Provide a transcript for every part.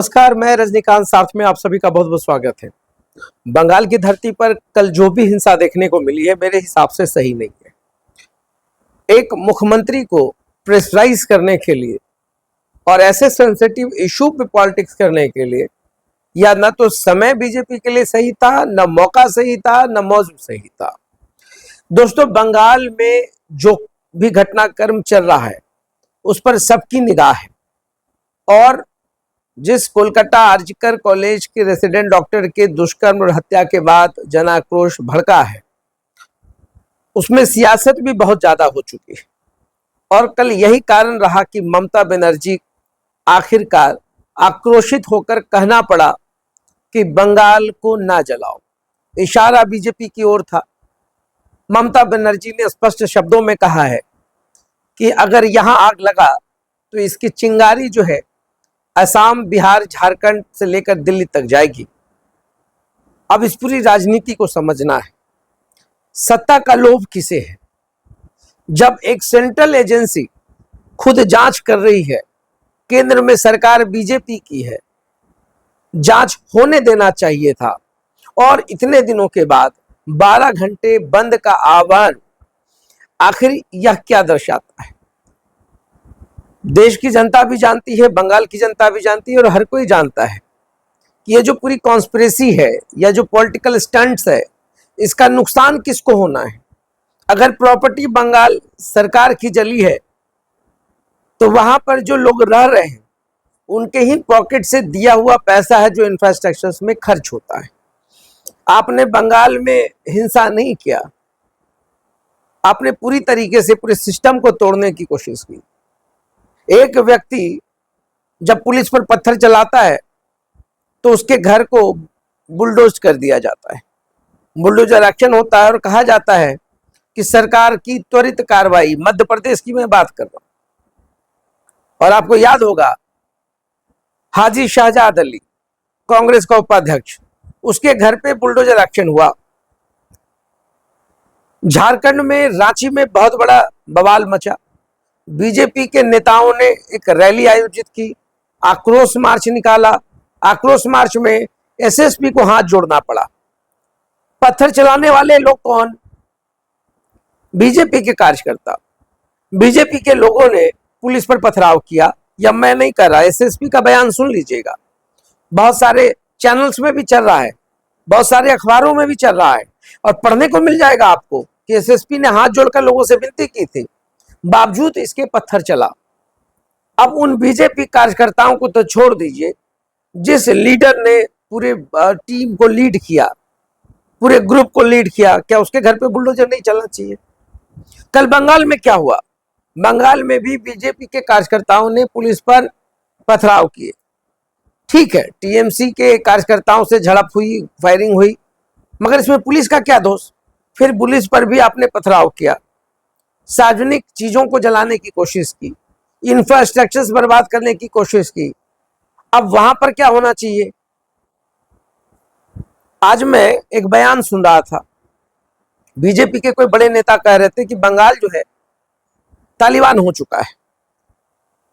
नमस्कार, मैं रजनीकांत साथ में आप सभी का बहुत बहुत स्वागत है। बंगाल की धरती पर कल जो भी हिंसा देखने को मिली है मेरे हिसाब से सही नहीं है। एक मुख्यमंत्री को प्रेशराइज करने के लिए और ऐसे सेंसिटिव इशू पे पॉलिटिक्स करने के लिए या न तो समय बीजेपी के लिए सही था, न मौका सही था, न मौसम सही था। दोस्तों, बंगाल में जो भी घटनाक्रम चल रहा है उस पर सबकी निगाह है और जिस कोलकाता आर्जिकर कॉलेज के रेसिडेंट डॉक्टर के दुष्कर्म और हत्या के बाद जन आक्रोश भड़का है, उसमें सियासत भी बहुत ज्यादा हो चुकी है और कल यही कारण रहा कि ममता बनर्जी आखिरकार आक्रोशित होकर कहना पड़ा कि बंगाल को ना जलाओ। इशारा बीजेपी की ओर था। ममता बनर्जी ने स्पष्ट शब्दों में कहा है कि अगर यहां आग लगा तो इसकी चिंगारी जो है असम, बिहार, झारखंड से लेकर दिल्ली तक जाएगी। अब इस पूरी राजनीति को समझना है, सत्ता का लोभ किसे है। जब एक सेंट्रल एजेंसी खुद जांच कर रही है, केंद्र में सरकार बीजेपी की है, जांच होने देना चाहिए था और इतने दिनों के बाद 12 घंटे बंद का आह्वान, आखिर यह क्या दर्शाता है। देश की जनता भी जानती है, बंगाल की जनता भी जानती है और हर कोई जानता है कि ये जो पूरी कॉन्स्पिरेसी है या जो पॉलिटिकल स्टंट्स है, इसका नुकसान किसको होना है। अगर प्रॉपर्टी बंगाल सरकार की जली है तो वहां पर जो लोग रह रहे हैं उनके ही पॉकेट से दिया हुआ पैसा है जो इंफ्रास्ट्रक्चर में खर्च होता है। आपने बंगाल में हिंसा नहीं किया, आपने पूरी तरीके से पूरे सिस्टम को तोड़ने की कोशिश की। एक व्यक्ति जब पुलिस पर पत्थर चलाता है तो उसके घर को बुलडोज कर दिया जाता है, बुलडोजर एक्शन होता है और कहा जाता है कि सरकार की त्वरित कार्रवाई। मध्य प्रदेश की मैं बात कर रहा हूं और आपको याद होगा हाजी शहजाद अली, कांग्रेस का उपाध्यक्ष, उसके घर पे बुलडोजर एक्शन हुआ। झारखंड में रांची में बहुत बड़ा बवाल मचा। बीजेपी के नेताओं ने एक रैली आयोजित की, आक्रोश मार्च निकाला। आक्रोश मार्च में एसएसपी को हाथ जोड़ना पड़ा। पत्थर चलाने वाले लोग कौन? बीजेपी के कार्यकर्ता। बीजेपी के लोगों ने पुलिस पर पथराव किया। या मैं नहीं कर रहा, एसएसपी का बयान सुन लीजिएगा, बहुत सारे चैनल्स में भी चल रहा है, बहुत सारे अखबारों में भी चल रहा है और पढ़ने को मिल जाएगा आपको कि एसएसपी ने हाथ जोड़कर लोगों से विनती की थी, बावजूद इसके पत्थर चला। अब उन बीजेपी कार्यकर्ताओं को तो छोड़ दीजिए, जिस लीडर ने पूरे टीम को लीड किया, पूरे ग्रुप को लीड किया, क्या उसके घर पे बुलडोजर नहीं चलना चाहिए? कल बंगाल में क्या हुआ? बंगाल में भी बीजेपी के कार्यकर्ताओं ने पुलिस पर पथराव किए। ठीक है, टीएमसी के कार्यकर्ताओं से झड़प हुई, फायरिंग हुई, मगर इसमें पुलिस का क्या दोष? फिर पुलिस पर भी आपने पथराव किया, सार्वजनिक चीजों को जलाने की कोशिश की, इंफ्रास्ट्रक्चर बर्बाद करने की कोशिश की। अब वहां पर क्या होना चाहिए? आज मैं एक बयान सुन रहा था, बीजेपी के कोई बड़े नेता कह रहे थे कि बंगाल जो है तालिबान हो चुका है।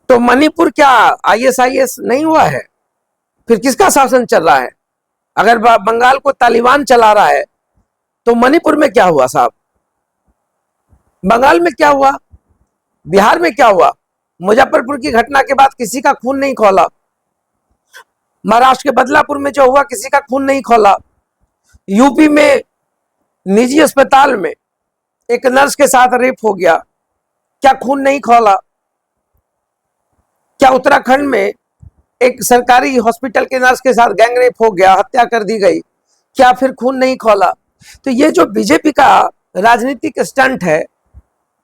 तो मणिपुर क्या आईएसआईएस नहीं हुआ है? फिर किसका शासन चल रहा है? अगर बंगाल को तालिबान चला रहा है तो मणिपुर में क्या हुआ साहब? बंगाल में क्या हुआ? बिहार में क्या हुआ? मुजफ्फरपुर की घटना के बाद किसी का खून नहीं खौला। महाराष्ट्र के बदलापुर में जो हुआ, किसी का खून नहीं खौला। यूपी में निजी अस्पताल में एक नर्स के साथ रेप हो गया, क्या खून नहीं खौला? क्या उत्तराखंड में एक सरकारी हॉस्पिटल के नर्स के साथ गैंग रेप हो गया, हत्या कर दी गई, क्या फिर खून नहीं खौला? तो ये जो बीजेपी का राजनीतिक स्टंट है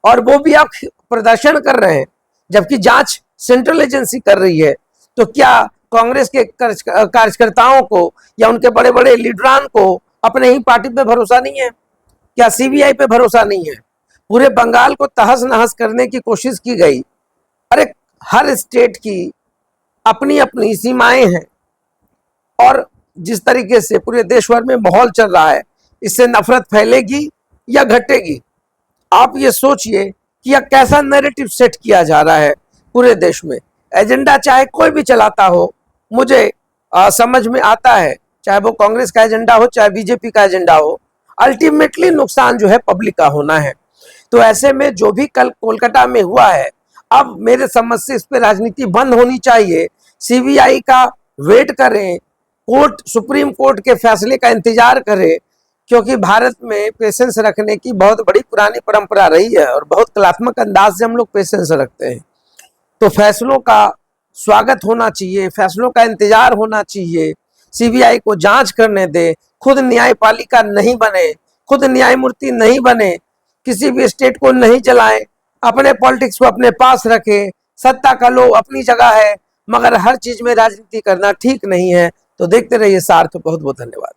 और वो भी आप प्रदर्शन कर रहे हैं जबकि जांच सेंट्रल एजेंसी कर रही है, तो क्या कांग्रेस के कार्यकर्ताओं को या उनके बड़े बड़े लीडरान को अपने ही पार्टी पे भरोसा नहीं है? क्या सीबीआई पे भरोसा नहीं है? पूरे बंगाल को तहस नहस करने की कोशिश की गई। अरे हर स्टेट की अपनी अपनी सीमाएं हैं और जिस तरीके से पूरे देश भर में माहौल चल रहा है, इससे नफरत फैलेगी या घटेगी? आप ये सोचिए कि यह कैसा नैरेटिव सेट किया जा रहा है पूरे देश में। एजेंडा चाहे कोई भी चलाता हो, मुझे समझ में आता है, चाहे वो कांग्रेस का एजेंडा हो चाहे बीजेपी का एजेंडा हो, अल्टीमेटली नुकसान जो है पब्लिक का होना है। तो ऐसे में जो भी कल कोलकाता में हुआ है, अब मेरे समझ से इस पे राजनीति बंद होनी चाहिए। सीबीआई का वेट करें, कोर्ट सुप्रीम कोर्ट के फैसले का इंतजार करें, क्योंकि भारत में पेशेंस रखने की बहुत बड़ी पुरानी परंपरा रही है और बहुत कलात्मक अंदाज से हम लोग पेशेंस रखते हैं। तो फैसलों का स्वागत होना चाहिए, फैसलों का इंतजार होना चाहिए। सीबीआई को जांच करने दे, खुद न्यायपालिका नहीं बने, खुद न्यायमूर्ति नहीं बने, किसी भी स्टेट को नहीं चलाएं, अपने पॉलिटिक्स को अपने पास रखे। सत्ता का लोभ अपनी जगह है, मगर हर चीज में राजनीति करना ठीक नहीं है। तो देखते रहिए सार्थ। बहुत बहुत धन्यवाद।